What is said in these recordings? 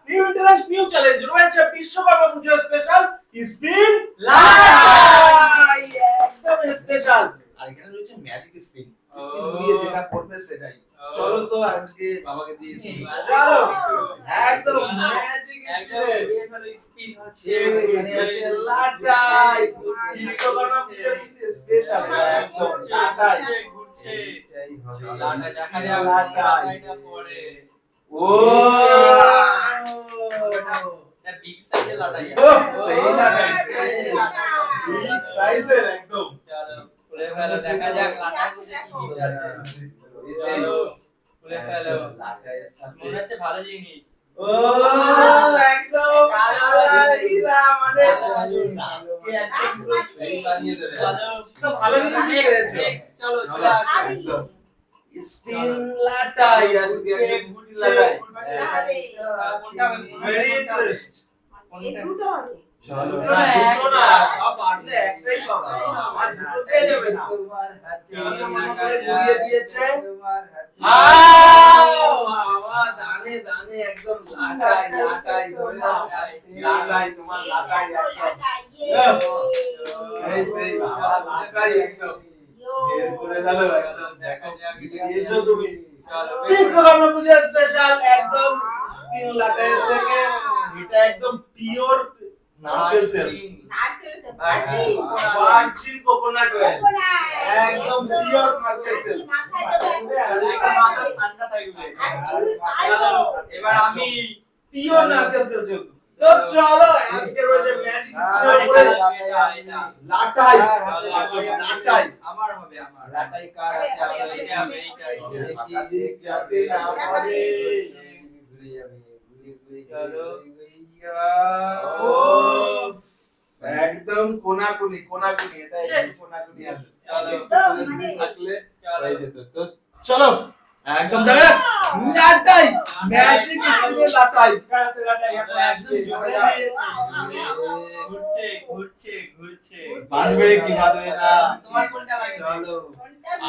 New interest new challenge রয়েছে বিশ্বকর্মা পুজো special spin লাই একদম special. আর এখানে রয়েছে ম্যাজিক স্পিন, স্পিন দিয়ে যেটা করবে সেটাই। চলো তো আজকে বাবাকে দিয়েছি, চলো একদম ম্যাজিক স্পিন হচ্ছে। এখানে আছে লাটাই, বিশ্বকর্মা পুজোর স্পেশাল একদম লাটাই ঘুরছে। লাটাই দেখা যায়, লাটাইটা পড়ে। ও এটা বিগ সাইজের লাটাই, সেই লাটাই, বিগ সাইজের একদম। চলো খুলে ফেলো, দেখা যাক লাটাই মধ্যে কি কি আছে। চলো খুলে ফেলো, লাটাই মনে হচ্ছে ভালো জিনিস। ও একদম লাটাইরা মানে কি একদম পুরো সেই বানিয়ে দেবে। চলো ভালো জিনিস পেয়েছো। চলো একদম স্পিন লাটাই আজকে স্পিন লাটাই কোনটা ভেরি ইন্টারেস্ট এই দুটো হবে। চলো না দুটো না, সব পারলে একটাই পাবা, আমার দুটো দিয়ে দেবে না। চলো মনে করে ঘুরিয়ে দিয়েছে। বাবা দানে দানে একদম লাটাই লাটাই ধরে নাও, লাটাই তোমার লাটাই একদম এই সেই বাবা লাটাই একদম বের করে গেল একদম। দেখো এসো তুমি বিশ্বকর্মা পূজা স্পেশাল একদম স্পিন লাটাই থেকে। এটা একদম পিওর নারকেল তেল, ভার্জিন কোকোনাট অয়েল, একদম পিওর নারকেল তেল। মাথা ঠান্ডা থাকবে। এবার আমি পিওর নারকেল তেল যেহেতু, তো চলো আজকে রয়েছে ম্যাজিক স্পিনের উপরে লাটাই। লাটাই আমার হবে, আমার লাটাই কার আছে? এইটা দিক যাতে না পড়ে ঘুরে যাবে, ঘুরে ঘুরে চলো। ও একদম কোনাকুনি কোনাকুনি, এটা একদম কোনাকুনি আছে। চলো থাকলে হয়ে যেত। তো চলো একদম দেখে লাটাই ম্যাজিক স্পিনের লাটাই লাটাই একদম জোরে ঘুরছে ঘুরছে ঘুরছে। বাঁধবে কি বাঁধবে না, তোমার কোনটা লাগবে? চলো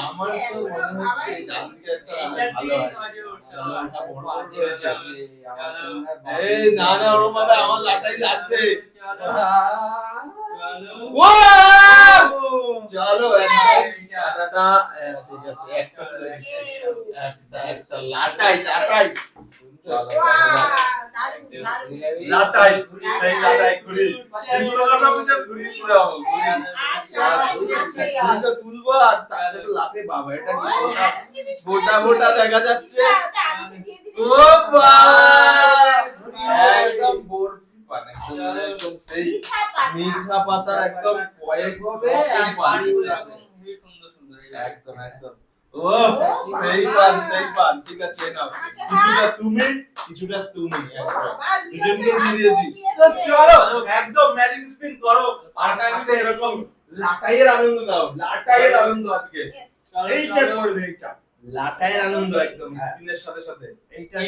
আমার তো মনে হচ্ছে ডান্সারটা ভালো হয়। চলো এটা বড় বড় হয়েছে। চলো এই না না ওর মানে আমার লাটাই লাগবে। চলো চলো টাটা ঠিক আছে। একটা একটা লাটাই লাটাই লাটাই সেই লাটাই ঘুরি বিশ্বকর্মা পূজা ঘুরি পুরো ঘুরি তো তুলবো আর তার সাথে লাটে। বাবা এটা কি গোটা গোটা দেখা যাচ্ছে। ও বাবা একদম বরফি পান, একদম সেই মিঠা পাতার একদম কয়েক পানিগুলো একদম হেভি সুন্দর সুন্দর একদম একদম। ও সেই পান সেই পান। ঠিক আছে নাও, কিছুটা তুমি কিছুটা তুমি, দুজনকে দিয়ে দিয়েছি। তো চলো একদম ম্যাজিক স্পিন করো আর সাথে এরকম লাটাইয়ের আনন্দ নাও। লাটাইয়ের আনন্দ আজকে এইটা করবে, এইটা লাটাইয়ের আনন্দ একদম স্পিনের সাথে সাথে।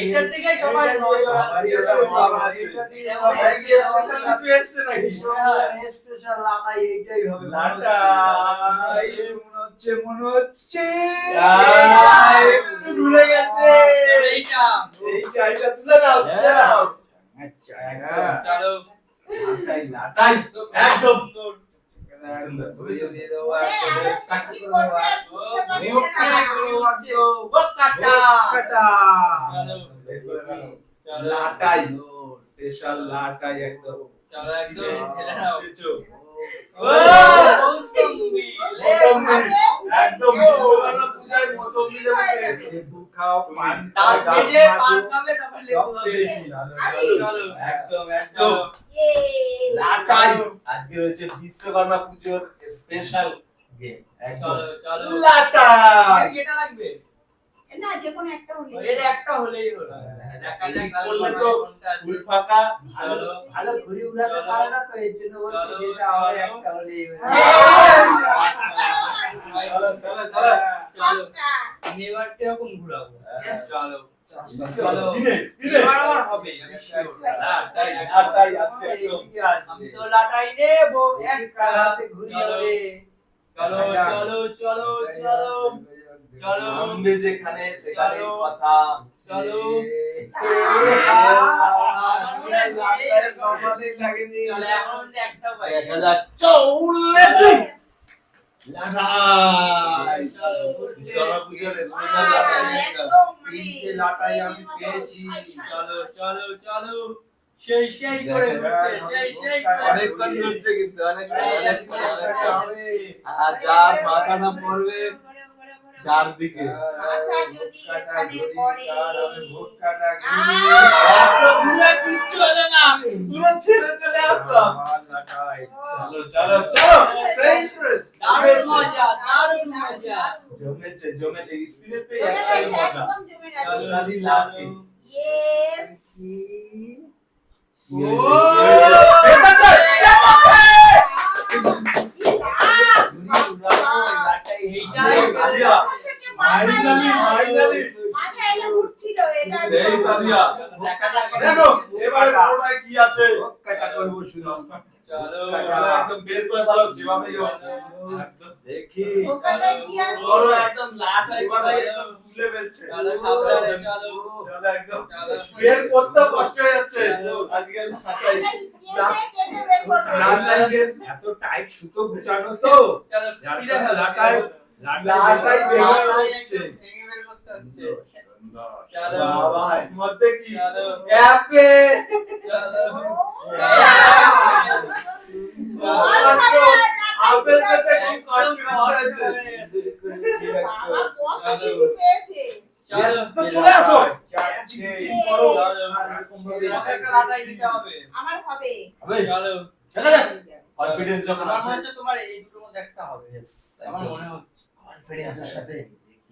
এইটার দিকে সবাই নজর আছে। এটা দিয়ে সবাই গিয়ে স্পেশাল কিছু এসছে নাকি? স্পেশাল লাটাই এইটাই হবে লাটাই মনে হচ্ছে একটু ভুলে গেছে। এইটা এইটা এইটা তুলে নাও তুলে নাও। আচ্ছা চলো লাটাই লাটাই একদম সুন্দর দিয়ে দাও আর কি করবে বুঝতে পারছি না। বকাটা বকাটা চলো লাটাই স্পেশাল লাটাই একদম। চলো একদম ঢেলে নাও কিছু। ও মৌসুমী একদম বিশ্বকর্মা পূজায় মৌসুমী দেবে। লেবু খাও পান তার পেটে পান খাবে তারপর লেবু খাবে। চলো একদম একদম লাটাই আজকে হচ্ছে বিশ্বকর্মা পূজার স্পেশাল গেম একদম। চলো লাটাই এটা লাগবে না, যে কোনো একটা হলেই এর একটা হলেই হলো। দেখা যাক করলে তো ফুল ফাঁকা ভালো ভালো ঘুরি উড়াতে পারে না, তো এর জন্য বলছি যেটা হবে একটা হলেই হলো। চলো চলো চলো চলো আমি এবার কিরকম ঘুরাবো? চলো চলো স্পিনে স্পিনে এবার আমার হবে, আমি শিওর। লাটাই লাটাই আজকে একদম আমি তো লাটাই নেব একটা হাতে ঘুরিয়ে। চলো চলো চলো চলো চলো নামবে যেখানে সেখানে চলো। কথা চলো কপালে লাগেনি চলো এখন অবধি একটাও পাই দেখা যাক চৌলেছি লাটাই বিশ্বকর্মা পুজোর স্পেশাল লাটাই একটা তিনটে লাটাই আমি পেয়েছি। চলো চলো চলো সেই সেই করে ঘুরছে সেই করে অনেকক্ষণ ঘুরছে কিন্তু অনেকক্ষণ আর যার মাথা না পড়বে যার দিকে মাথা যদি এখানে পড়ে ভোক্কাটা ঘুরে কিচ্ছু হলো না পুরো ছেড়ে চলে আসতাম চলো চলো চলো সেই দারুণ মজা দারুণ মজা জমেছে জমেছে স্পিরিটে জমে একটাই গেছে, মজা একদম জমে গেছে। চলো খালি লাঠি Yes! মাথায় এলে উঠছিল, এটা সেই কালিয়া দেখা যাক দেখো এবারে পুরোটাই কি আছে কাটা করবো শুধু। চলো একদম বের করে ফেলো যেভাবে হোক একদম দেখি ওখানটায় কি আছে? বড় একদম লাটাই বাটাই একদম ফুলে ফেলছে চলো সাবধানে চলো চলো একদম বের করতে কষ্ট হয়ে যাচ্ছে আজকে লাটাই আমরা কেটে বের করবো। লাটাই এত টাইট সুতো গুছানো তো চলো ছিঁড়ে ফেলো লাটাই লাটাই ভেঙে যাচ্ছে ভেঙে বের করতে হচ্ছে চলো বাবা মধ্যে কি চলো। ক্যাপে চলো আপেল পেতে খুব কষ্ট করতে হয়েছে বাবা কত কিছু পেয়েছে। চলো তো চলে আসো করো। একটা লাটাই দিতে হবে আমার হবে। চলো চলে যা কনফিডেন্স যখন আমার মনে আছে হচ্ছে তোমার এই দুটোর মধ্যে একটা হবে আমার মনে হচ্ছে কনফিডেন্সের সাথে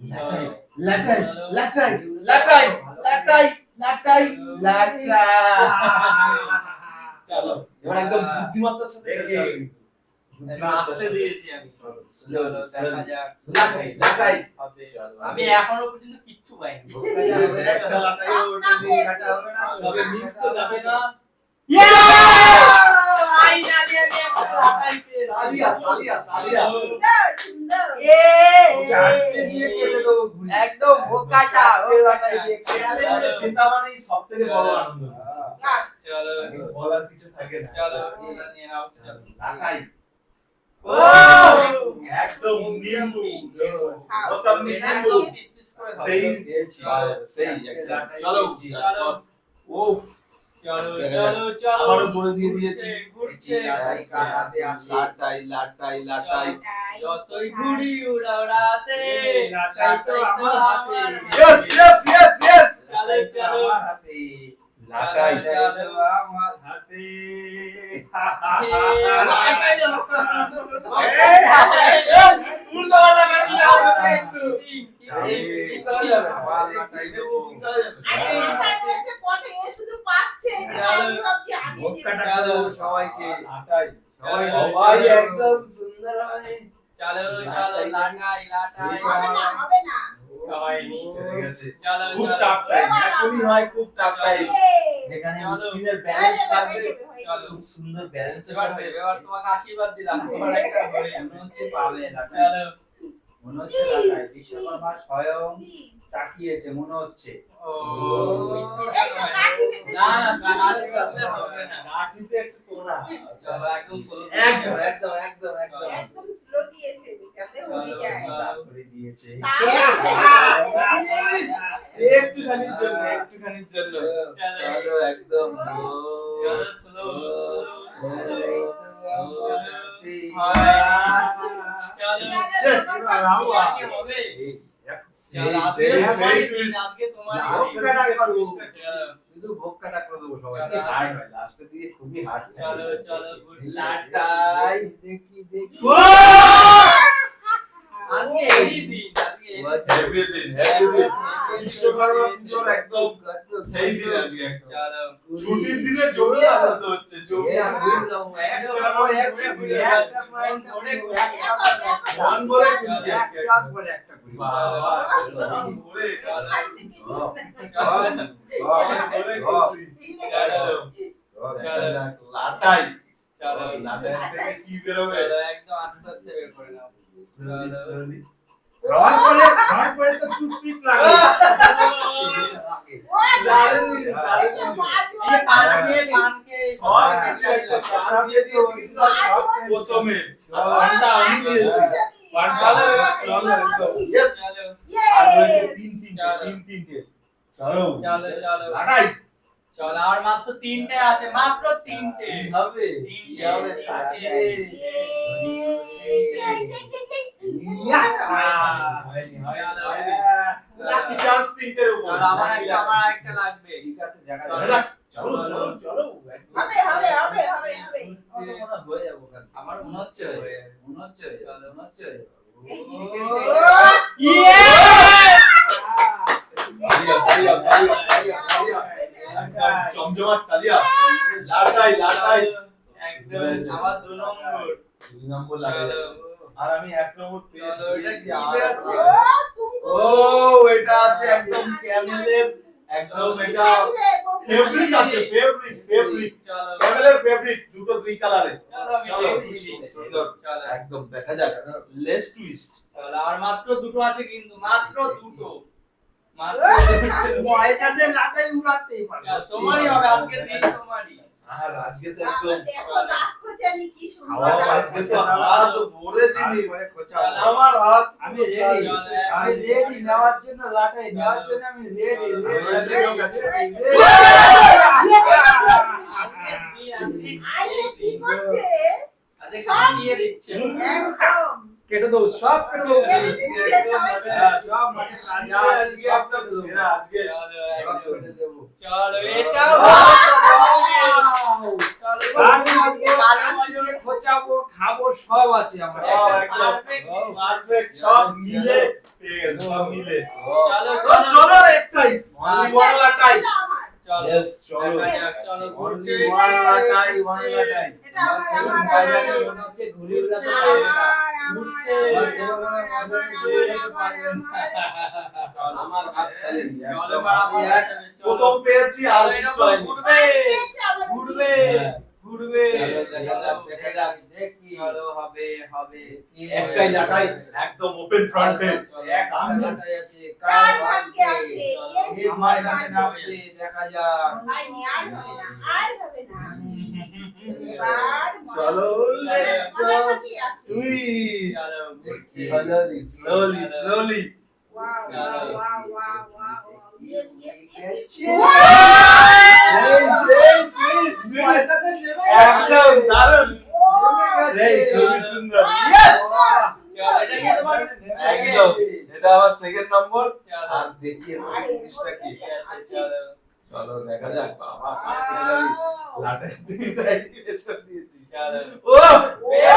লাটাই লাটাই লাটাই লাটাই লাটাই লাটাই লাটাই চলো এবার একদম বুদ্ধিমত্তার সাথে খেলতে হবে কিন্তু। এবার আসতে দিয়েছি আমি চলো দেখা যাক লাটাই লাটাই হবে আমি এখনো পর্যন্ত কিচ্ছু পাইনি একটা লাটাইও ওটা দিয়ে কাটা হবে না তবে মিস তো যাবে না ফাইনালি আমি একটা লাটাই পেয়েছি তালিয়া তালিয়া তালিয়া সুন্দর, সুন্দর। চারটে দিয়ে কেটে দেবো ঘুরি। একদম বোকাটা লাটাই দিয়ে চ্যালেঞ্জে জেতা মানেই সবথেকে বড় আনন্দ কাট। চলো বলার কিছু থাকে না চলো এটা নিয়ে নাও চলো লাটাই ও একদম নিম্বু খাও। ওসব নিম্বু পিস পিস করে খাও সেই সেই একদম চলো চলো। ও চলো চলো চলো আবারও জোরে দিয়ে দিয়েছি ঘুরছে লাটাই লাটাই লাটাই যতই ঘুড়ি উড়াতে লাটাই তো আমার হাতে ইয়েস ইয়েস ইয়েস ইয়েস চলো চলো লাটাই চলো আমার হাতে। লাটাই উল্টো পাল্টা করে দিলে হবে না কিন্তু আরে মাথায় রয়েছে পথে, এ শুধু পাচ্ছে। আমি ভাবছি আনিয়ে নেবো। সবাইকে লাটাই সবাই সবাই একদম সুন্দর হয় চলো চলো লাটাই লাটাই হবে না, হবে না। সবাই নিচে চলে গেছে চলো খুব চলো টাফ টাইম এখনই হয় খুব টাফ টাইম Yes! যেখানে চলো। স্পিনের ব্যালেন্স থাকবে হয়ে যাবে। খুব সুন্দর ব্যালেন্সের এবার সাথে এবার তোমাকে আশীর্বাদ দিলাম তোমার একটা ঘড়ি মনে হচ্ছে পাবে লাটাই চলো মনে হচ্ছে লাটাই বিশ্বকর্মা স্বয়ং তাকিয়েছে মনে হচ্ছে। ও এই তো কাঠি পেতে না না কাটলে কাটলে হবে না লাঠিতে একটু কোনা চলো একদম সোলো একদম একদম একদম একদম একদম স্লো দিয়েছে, যাতে হয়ে যায়। করে দিয়েছে তাহলে একটুখানির জন্য একটুখানির জন্য চলো। চলো একদম চলো স্লো শুধু ভোগ কাটা করে দেবো সবাই। লাস্টের দিকে খুবই হার্ড চলো চলো লাটাই দেখি দেখি আজকে এই দিন আজকে এই দিন। হ্যাপি দিন হ্যাপি দিন বিশ্বকর্মা পুজোর একদম সেই দিন আজকে একদম চলো ছুটির দিনে জমে আনন্দ হচ্ছে জমে আনন্দ মন ভরে খুশি লাটাই চলো লাটাই থেকে কি বেরোবে চলো একদম আস্তে আস্তে বের করে নাও চলো খাওয়ার পরে তো টুথপিক লাগে। ও দারুণ, এই যে দারুণ। মাজু এই পান দিয়ে পানকে সব কিছু একদম পান দিয়ে দিয়েছি কিন্তু সব প্রথমে। আর পানটা আমি দিয়েছি। পানটা চলো একদম। Yes! আর রয়েছে তিনটে। চলো। চলো লাটাই। চল আর মাত্র তিনটে আছে, মাত্র তিনটে। কি হবে? কি হবে? লাকি চান্স তিনটের উপর। চল আমার একটা লাগবে। ঠিক আছে, দেখা চলো, যাক। চলো, চলো, চলো। হবে হবে হবে হবে হবে মনে হয় হয়ে যাবো কাল। আমার মনে হচ্ছে মনে হচ্ছে মনে হচ্ছে। এই যে একদম জমজমাট তালিয়া। লাটাই, লাটাই। একদম আমার 2 নম্বর। 2 নম্বর লাগে। আর আমি 1 নম্বর পেয়ে চলো, এটা কি আর- বেরাচ্ছে? ও এটা আছে একদম ক্যামেলের একদম এটা ফেব্রিক আছে ফেব্রিক চলো ক্যামেলের ফেব্রিক দুই কালারে চলো, আমি চলো দেখি। সুন্দর চলো। একদম দেখা যাক লেস টুইস্ট চলো, আর মাত্র দুটো আছে কিন্তু, মাত্র দুটো। মাত্র ময়দানে লাটাই উড়াতেই পারবে। তোমারই হবে আজকে দিন, তোমারই। আর আজকে তো একদম দেখো রাখো জানি কি খাওয়া সুন্দর আজকে তো হাত ভরে জিনিস তারপরে খোঁচা। আমার হাত আমি রেডি, আমি রেডি নেওয়ার জন্য লাটাই নেওয়ার জন্য আমি রেডি আজকে দিন, আরে কি করছে আজকে খাইয়ে দিচ্ছে। একদম কেটে দাও, সব কেটে দাও। কেটে দিচ্ছে, সবাই কেটে হ্যাঁ, দিচ্ছে। সব মানে সাজা আজকে একদম সেরা আজকে চলো, সব একদম। কেটে দেবো। চলো, এটাও চলো, কালু মাঝে খোঁচাবো, খাবো, সব আছে আমার। পারফেক্ট সব মিলে পেয়ে গেছে সব মিলে চলো, চলো চলো একটাই ওয়ান লাটাই আমার। চলো, यस চলো দেখা যাক, চলো, ঘুরছে। ওয়ান লাটাই, ওয়ান লাটাই। এটা আমার আমার বাইরে আমার মনে হচ্ছে ঘুরে উড়াতে ঘুরছে। পারবে না। আমার হাত খালি চলো, একদম বাড়াবো, আমি এক প্রথম পেয়েছি আর চলো, এটা কিছু হয়নি। ঘুরবে, ঘুরবে, হ্যাঁ। ঘুরবে। চলো, দেখা যাক দেখা যাক দেখি। চলো, হবে, হবে। একটাই লাটাই একদম ওপেন ফ্রন্টে একটা লাটাই আছে, কার কার ভাগ্যে ভাগ্যে? আছে কে আমার দিতে কাছে পারবে? নামবে, দেখা যাক। হয়নি, আর হবে না, আর হবে না। এবার চলো, let's go. মনে বাকি আছে। উই চলো, ঘুরছে। slowly slowly Wow, wow, wow, wow, wow, wow. Yes, yes, yes. ময়দানে নেমে একদম দারুণ Oh, এই খুবই সুন্দর yes. চলো, এটা কি তোমার? একদম এটা আমার সেকেন্ড নম্বর চলো। আর দেখি এর মধ্যে জিনিসটা কি চলো, চলো দেখা যাক বাবা Wow. লাটাই দুই সাইড দিয়েছি চলো। ও পেয়ে